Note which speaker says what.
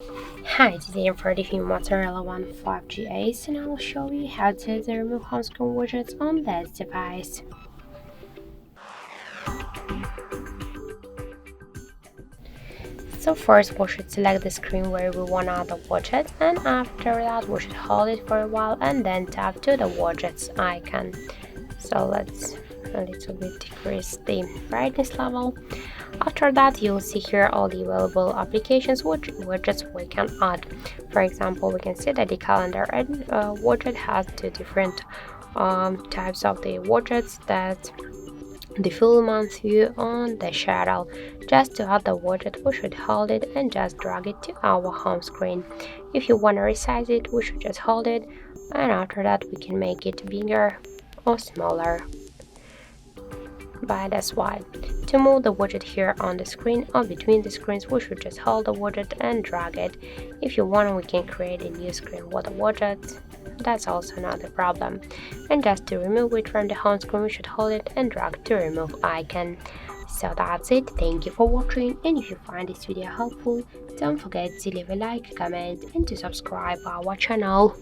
Speaker 1: Hi, today I'm for the Motorola One 5G Ace and I'll show you how to remove home screen widgets on this device. So first we should select the screen where we want to add the widget, and after that we should hold it for a while and then tap to the widgets icon. So let's a little bit decrease the brightness level. After that, you'll see here all the available applications widgets we can add. For example, we can see that the calendar widget has two different types of the widgets, that the full month view on the shadow. Just to add the widget, we should hold it and just drag it to our home screen. If you want to resize it, we should just hold it, and after that we can make it bigger or smaller by this wide. To move the widget here on the screen or between the screens, we should just hold the widget and drag it. If you want, we can create a new screen with a widget. That's also not a problem. And just to remove it from the home screen, we should hold it and drag to remove icon. So that's it. Thank you for watching, and if you find this video helpful, don't forget to leave a like, comment, and to subscribe our channel.